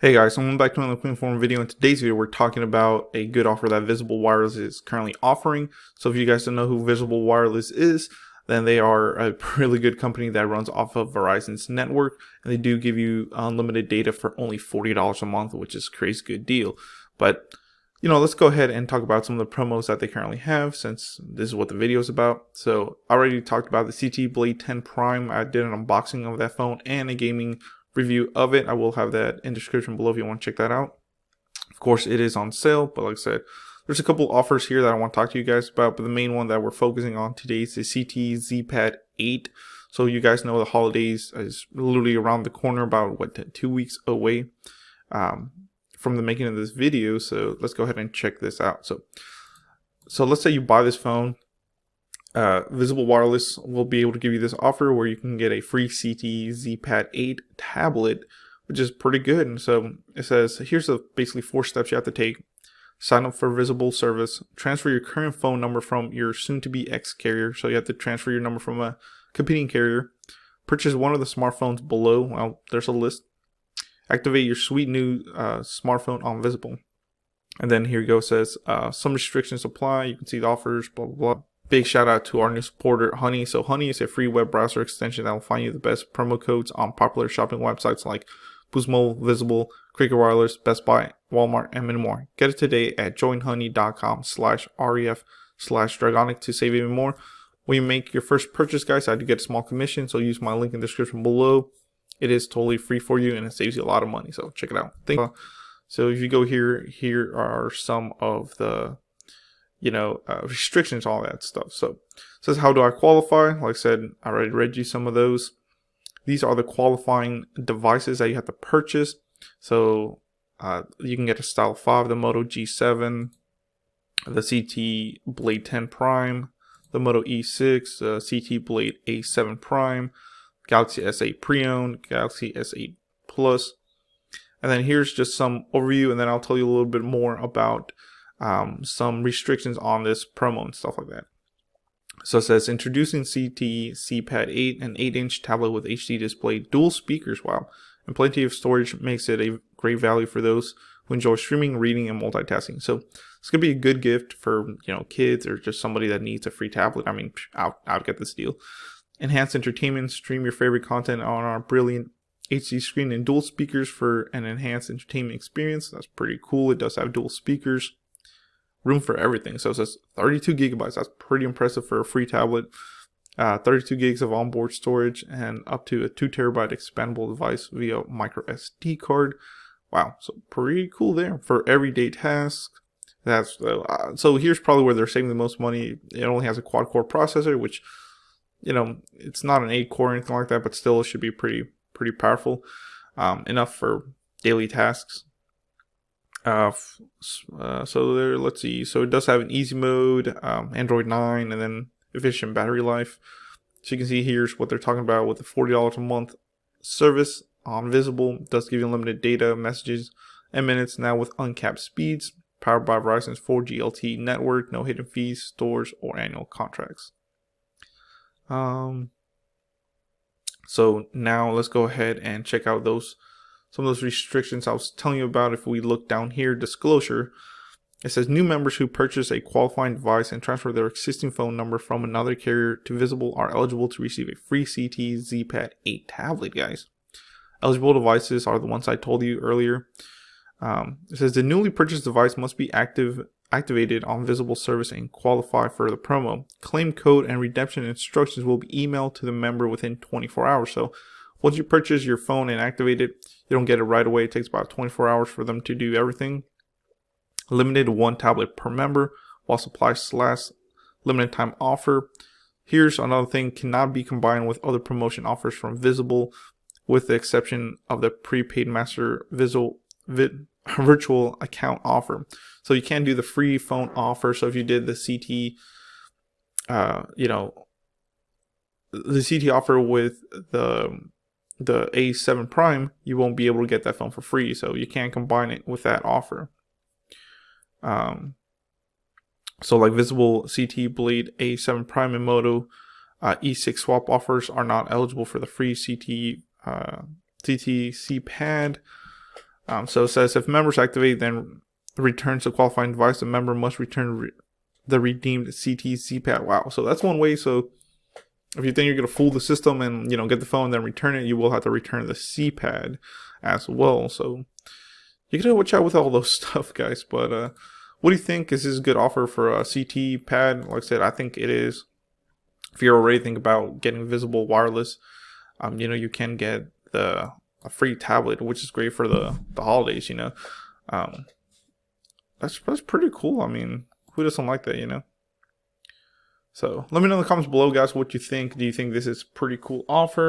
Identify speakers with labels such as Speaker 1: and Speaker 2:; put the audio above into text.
Speaker 1: Hey guys, welcome back to another Clean Form video. In today's video, we're talking about a good offer that Visible Wireless is currently offering. So if you guys don't know who Visible Wireless is, then they are a really good company that runs off of Verizon's network, and they do give you unlimited data for only $40 a month, which is a crazy good deal. But let's go ahead and talk about some of the promos that they currently have, since this is what the video is about. So I already talked about the CT Blade 10 Prime. I did an unboxing of that phone and a gaming review of it. I will have that in the description below if you want to check that out. Of course, it is on sale, but like I said, there's a couple offers here that I want to talk to you guys about, but the main one that we're focusing on today is the Zte ZPad 8. So you guys know the holidays is literally around the corner, about 2 weeks away from the making of this video. So let's go ahead and check this out. So let's say you buy this phone. Visible Wireless will be able to give you this offer where you can get a free Zte ZPad 8 tablet, which is pretty good. And so it says, here's basically 4 steps you have to take. Sign up for Visible service, transfer your current phone number from your soon-to-be ex carrier. So you have to transfer your number from a competing carrier. Purchase one of the smartphones below. Well, there's a list. Activate your sweet new smartphone on Visible. And then here you go, it says some restrictions apply. You can see the offers, blah, blah, blah. Big shout out to our new supporter, Honey. So Honey is a free web browser extension that will find you the best promo codes on popular shopping websites like Boost Mobile, Visible, Cricket Wireless, Best Buy, Walmart, and many more. Get it today at joinhoney.com/ref/Dragonic to save even more. When you make your first purchase, guys, I do get a small commission, so use my link in the description below. It is totally free for you, and it saves you a lot of money, so check it out. So if you go here are some of the restrictions, all that stuff. So it says, how do I qualify? Like I said, I already read you some of those. These are the qualifying devices that you have to purchase. So you can get a Style 5, the Moto G7, the CT Blade 10 Prime, the Moto E6, CT Blade A7 Prime, Galaxy S8 Pre-owned, Galaxy S8 Plus. And then here's just some overview, and then I'll tell you a little bit more about some restrictions on this promo and stuff like that. So it says, introducing Zte ZPad 8, an 8-inch tablet with HD display, dual speakers, wow, and plenty of storage makes it a great value for those who enjoy streaming, reading, and multitasking. So it's gonna be a good gift for kids or just somebody that needs a free tablet. I mean, I'll get this deal. Enhanced entertainment, stream your favorite content on our brilliant HD screen and dual speakers for an enhanced entertainment experience. That's pretty cool. It does have dual speakers. Room for everything. So it says 32 gigabytes. That's pretty impressive for a free tablet. 32 gigs of onboard storage and up to a 2 terabyte expandable device via micro SD card. Wow, so pretty cool there for everyday tasks. That's so here's probably where they're saving the most money. It only has a quad core processor, which it's not an 8 core or anything like that, but still it should be pretty powerful, enough for daily tasks. So there, let's see. So it does have an easy mode, Android 9, and then efficient battery life. So you can see here's what they're talking about with the $40 a month service on Visible. It does give you unlimited data, messages, and minutes now with uncapped speeds, powered by Verizon's 4G LTE network, no hidden fees, stores, or annual contracts. So now let's go ahead and check out some of those restrictions I was telling you about. If we look down here, disclosure, it says new members who purchase a qualifying device and transfer their existing phone number from another carrier to Visible are eligible to receive a free Zte ZPad 8 tablet, guys. Eligible devices are the ones I told you earlier. It says the newly purchased device must be activated on Visible service and qualify for the promo. Claim code and redemption instructions will be emailed to the member within 24 hours. So once you purchase your phone and activate it, you don't get it right away. It takes about 24 hours for them to do everything. Limited 1 tablet per member while supplies last. Limited time offer. Here's another thing, cannot be combined with other promotion offers from Visible, with the exception of the prepaid master virtual account offer. So you can't do the free phone offer. So if you did the CT, the CT offer with the A7 Prime, you won't be able to get that phone for free, so you can't combine it with that offer. So like Visible CT Blade A7 Prime and Moto E6 swap offers are not eligible for the free Zte ZPad. So it says if members activate, then returns a qualifying device, the member must return the redeemed Zte ZPad. Wow. So that's one way. So if you think you're going to fool the system and, get the phone and then return it, you will have to return the ZPad as well. So you gotta watch out with all those stuff, guys. But what do you think? Is this a good offer for a Zte pad? Like I said, I think it is. If you're already thinking about getting visible wireless, you can get a free tablet, which is great for the holidays. That's pretty cool. I mean, who doesn't like that? So let me know in the comments below, guys, what you think. Do you think this is a pretty cool offer?